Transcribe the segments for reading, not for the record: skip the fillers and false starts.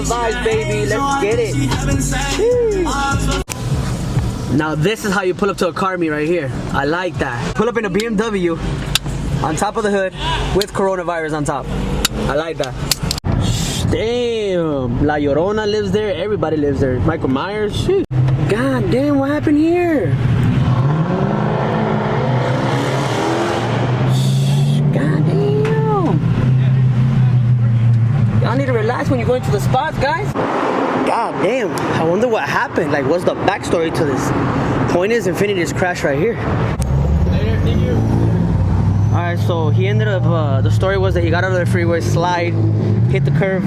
the vibes, baby. Let's get it. Jeez. Now this is how you pull up to a car meet right here. I like that. Pull up in a BMW on top of the hood with coronavirus on top. I like that. Damn. La Llorona lives there. Everybody lives there. Michael Myers. Shoot. God damn, what happened here? God damn. Y'all need to relax when you go into the spots, guys. God damn. I wonder what happened. Like, what's the backstory to this? Point is, Infiniti just crashed right here. Later, thank you. Alright, so he ended up, the story was that he got out of the freeway, slide, hit the curve,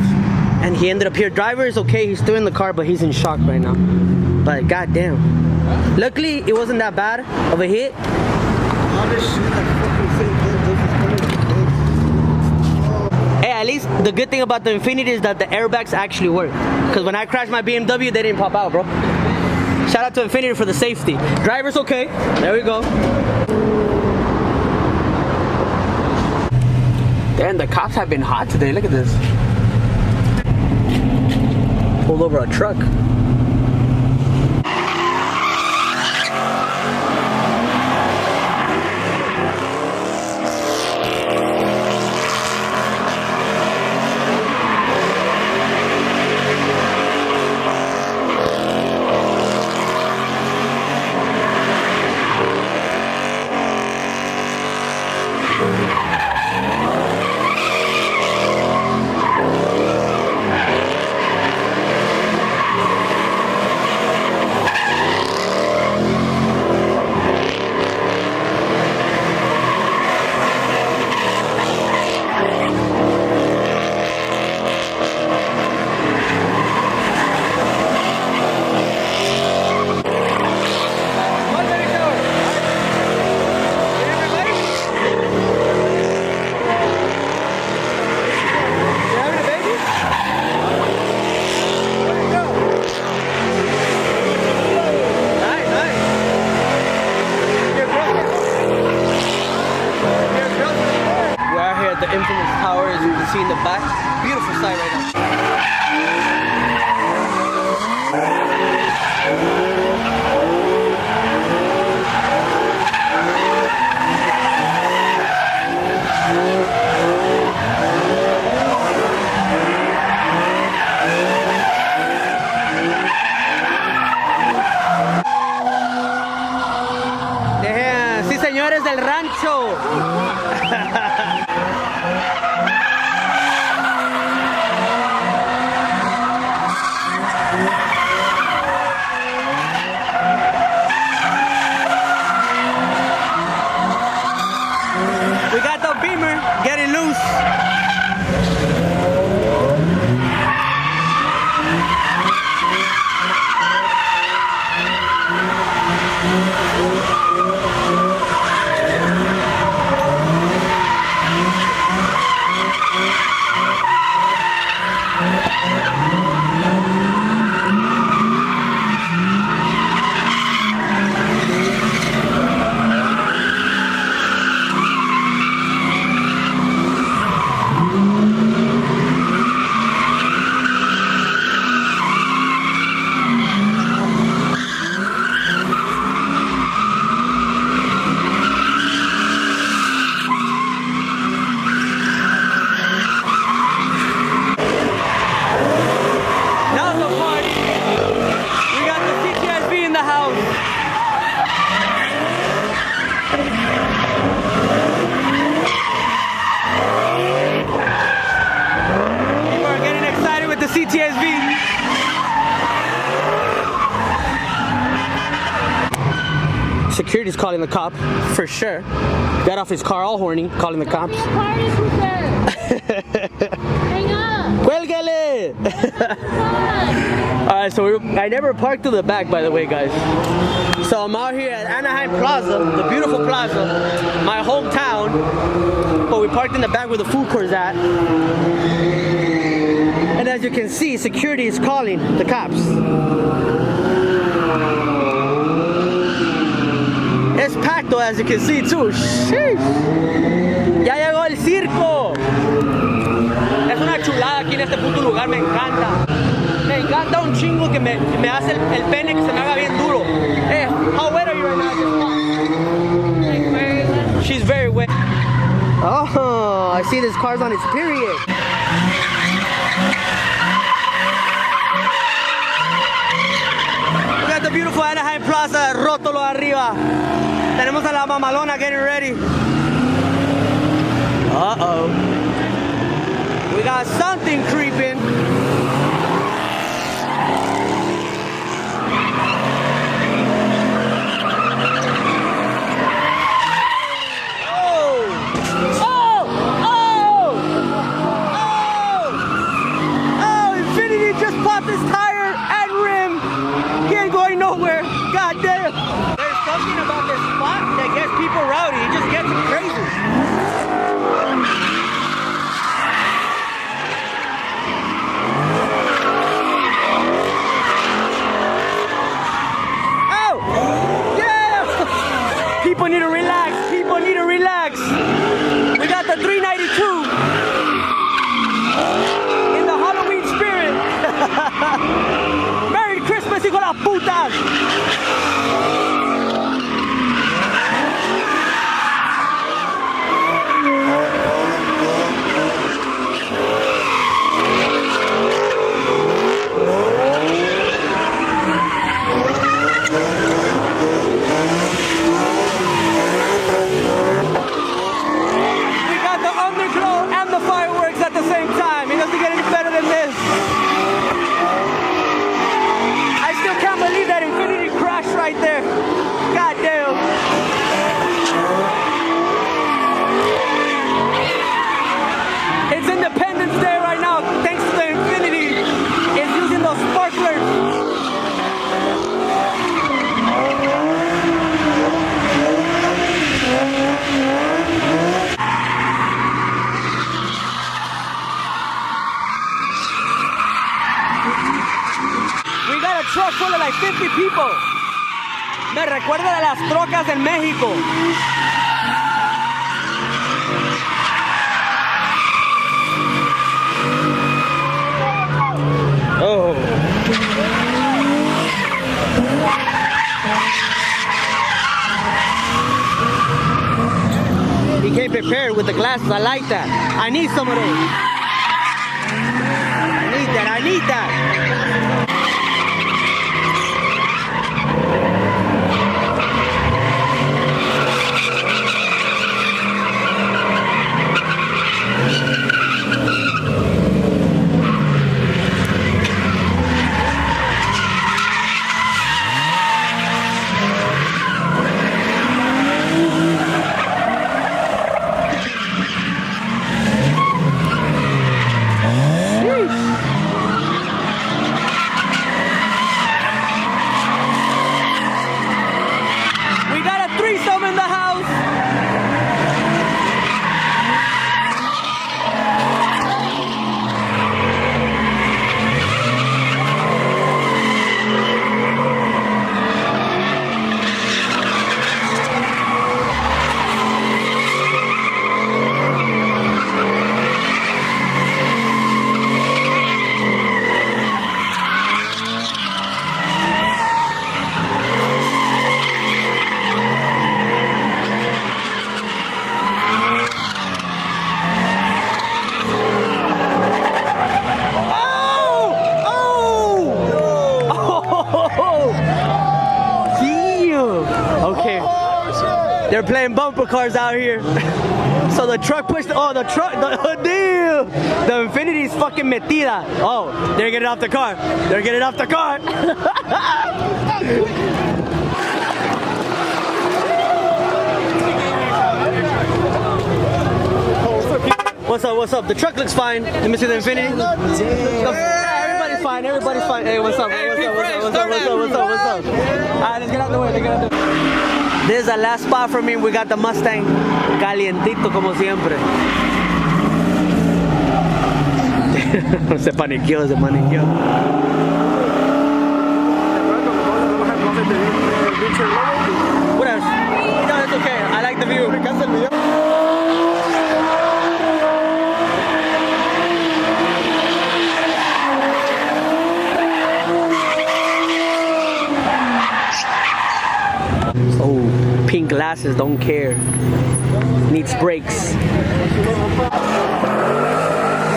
and he ended up here. Driver is okay, he's still in the car, but he's in shock right now. But goddamn. Luckily, it wasn't that bad of a hit. Hey, at least the good thing about the Infiniti is that the airbags actually work. Because when I crashed my BMW, they didn't pop out, bro. Shout out to Infiniti for the safety. Driver's okay. There we go. Damn, the cops have been hot today. Look at this. Pulled over a truck. The infamous tower, as you can see in the back. Beautiful sight right now. Sí, señores del rancho. We got the Beamer getting loose. CTSV. Security's calling the cop, for sure. Got off his car all horny, calling the cops. Hang up! Cuélguele! Alright, so I never parked to the back, by the way, guys. So I'm out here at Anaheim Plaza, the beautiful plaza, my hometown. But we parked in the back where the food court's at. And as you can see, security is calling the cops. Es packed though, as you can see too. Sheesh. Ya llegó el circo. Es una chulada aquí en a este puto lugar, me encanta. Me encanta un chingo que me hace el pene que se me haga bien duro. Hey, how wet are you right now? She's very wet. Oh, I see this car's on its period. We got the beautiful Anaheim Plaza, Rótolo arriba. Tenemos a la mamalona getting ready. Uh-oh. We got something creeping. His tire and rim. He ain't going nowhere. God damn. There's something about this spot that gets people rowdy. It just gets crazy. Oh! Yeah! People need to relax. People need to relax. We got the 392. In the Halloween spirit. Merry Christmas, hijo de la puta! We got the underglow and the fireworks at the same time. It doesn't get any better than this. I still can't believe that Infinity crashed right there. God damn. It's Independence Day right now, thanks to the Infinity. It's using those sparklers. We got a truck full of like 50 people. Me recuerda de las trocas en México. Oh. He came prepared with the glasses. I like that. I need some of those. I need that. They're playing bumper cars out here. So the truck pushed, the deal. The Infinity's fucking metida. Oh, they're getting off the car. They're getting off the car. What's up? The truck looks fine. Let me see the Infinity. Everybody's fine. Everybody's fine. Hey, what's up? What's up? Alright, let's get out the way. This is the last spot for me. We got the Mustang calientito como siempre. se paniqueó. Whatever. No, it's okay. I like the view. glasses, don't care. Needs brakes.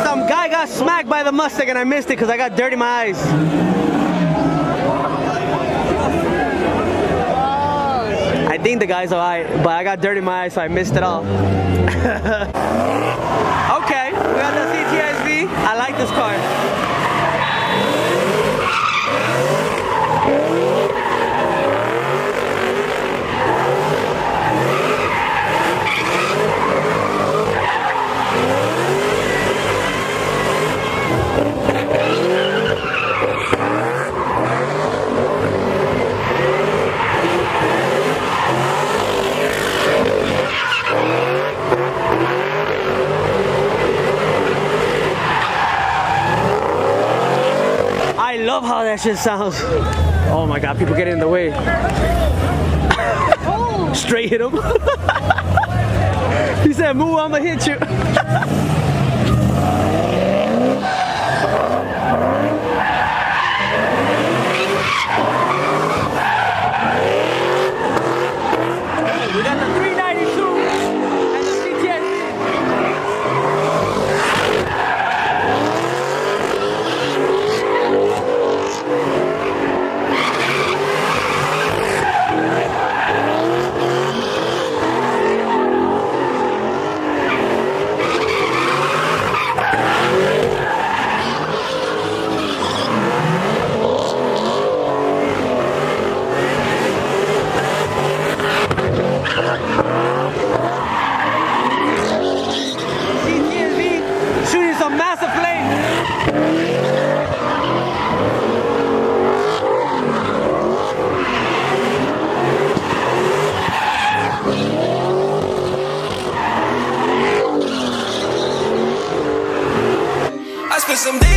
Some guy got smacked by the Mustang and I missed it because I got dirt in my eyes. I think the guy's alright, but I got dirt in my eyes, so I missed it all. Okay, we got the CTSV. I like this car. I love how that shit sounds. Oh my god, people get in the way. Straight hit him. He said, move, I'ma hit you. We got the 392 and the CTSV. CTSV shooting some massive flames. I spent some days